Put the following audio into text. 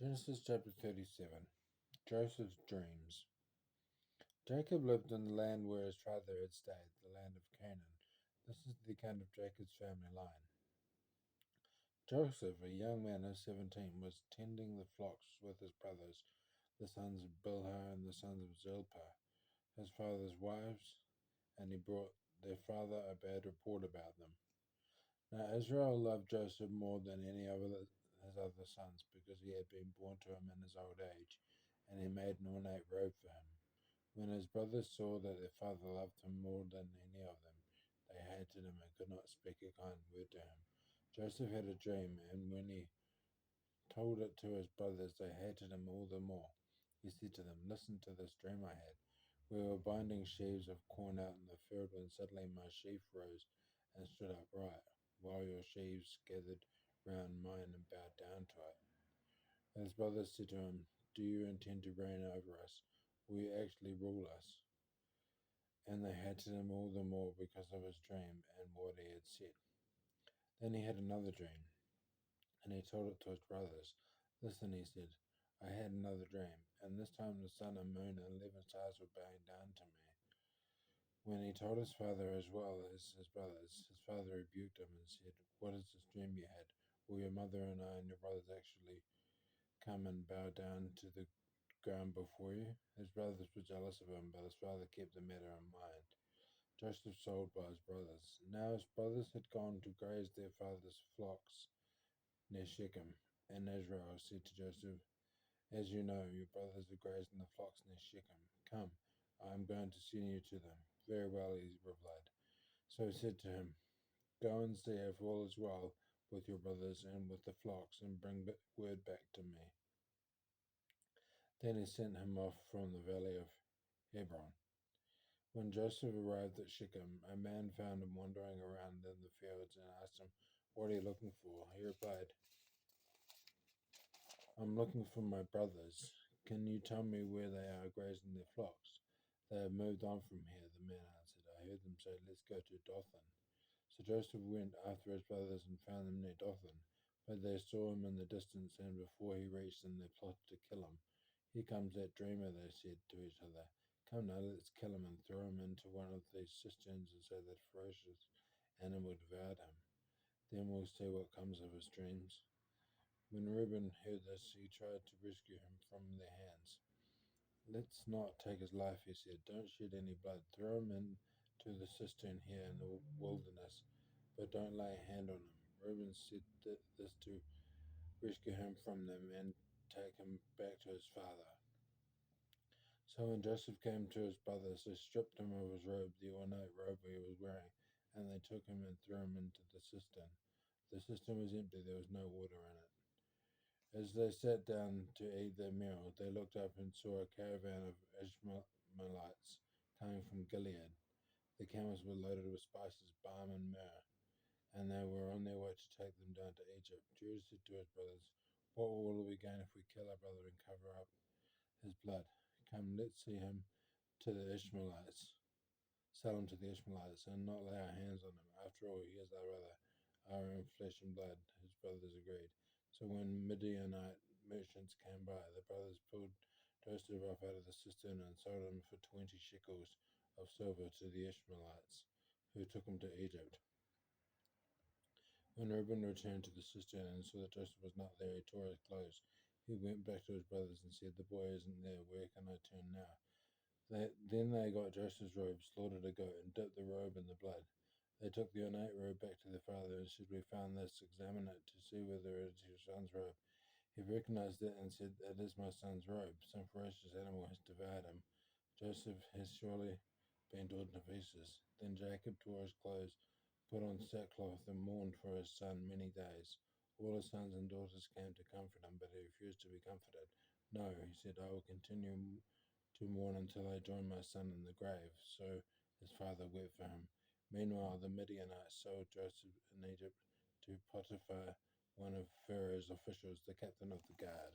Genesis chapter 37. Joseph's dreams. Jacob lived in the land where his father had stayed, the land of Canaan. This is the account of Jacob's family line. Joseph, a young man of 17, was tending the flocks with his brothers, the sons of Bilhah and the sons of Zilpah, his father's wives, and he brought their father a bad report about them. Now Israel loved Joseph more than any of his other sons, because he had been born to him in his old age, and he made an ornate robe for him. When his brothers saw that their father loved him more than any of them, they hated him and could not speak a kind word to him. Joseph had a dream, and when he told it to his brothers, they hated him all the more. He said to them, "Listen to this dream I had. We were binding sheaves of corn out in the field when suddenly my sheaf rose and stood upright, while your sheaves gathered round mine and bowed down to it." His brothers said to him, "Do you intend to reign over us? Will you actually rule us?" And they hated him all the more because of his dream and what he had said. Then he had another dream, and he told it to his brothers. "Listen," he said, "I had another dream, and this time the sun and moon and 11 stars were bowing down to me." When he told his father as well as his brothers, his father rebuked him and said, "What is this dream you had? Will your mother and I and your brothers actually come and bow down to the ground before you?" His brothers were jealous of him, but his father kept the matter in mind. Joseph sold by his brothers. Now his brothers had gone to graze their father's flocks near Shechem, and Israel said to Joseph, "As you know, your brothers are grazing the flocks near Shechem. Come, I am going to send you to them." "Very well," he replied. So he said to him, "Go and see if all is well with your brothers and with the flocks, and bring word back to me." Then he sent him off from the valley of Hebron. When Joseph arrived at Shechem, a man found him wandering around in the fields and asked him, "What are you looking for?" He replied, "I'm looking for my brothers. Can you tell me where they are grazing their flocks?" "They have moved on from here," the man answered. "I heard them say, 'Let's go to Dothan.'" So Joseph went after his brothers and found them near Dothan. But they saw him in the distance, and before he reached them, they plotted to kill him. "Here comes that dreamer," they said to each other. "Come now, let's kill him and throw him into one of these cisterns, and so that ferocious animal devoured him. Then we'll see what comes of his dreams." When Reuben heard this, he tried to rescue him from their hands. "Let's not take his life," he said. "Don't shed any blood. Throw him into the cistern here in the wilderness, but don't lay a hand on him." Reuben said this to rescue him from them and take him back to his father. So when Joseph came to his brothers, they stripped him of his robe, the ornate robe he was wearing, and they took him and threw him into the cistern. The cistern was empty, there was no water in it. As they sat down to eat their meal, they looked up and saw a caravan of Ishmaelites coming from Gilead. The camels were loaded with spices, balm, and myrrh, and they were on their way to take them down to Egypt. Judah said to his brothers, "What will we gain if we kill our brother and cover up his blood? Come, let's see him to the Ishmaelites, sell him to the Ishmaelites, and not lay our hands on him. After all, he is our brother, our own flesh and blood." His brothers agreed. So when Midianite merchants came by, the brothers pulled Joseph up out of the cistern and sold him for 20 shekels of silver to the Ishmaelites, who took him to Egypt. When Reuben returned to the cistern and saw that Joseph was not there, he tore his clothes. He went back to his brothers and said, "The boy isn't there. Where can I turn now?" Then they got Joseph's robe, slaughtered a goat, and dipped the robe in the blood. They took the ornate robe back to their father and said, "We found this. Examine it to see whether it is your son's robe." He recognized it and said, "It is my son's robe. Some ferocious animal has devoured him. Joseph has surely been torn to pieces." Then Jacob tore his clothes, put on sackcloth, and mourned for his son many days. All his sons and daughters came to comfort him, but he refused to be comforted. "No," he said, "I will continue to mourn until I join my son in the grave." So his father wept for him. Meanwhile, the Midianites sold Joseph in Egypt to Potiphar, one of Pharaoh's officials, the captain of the guard.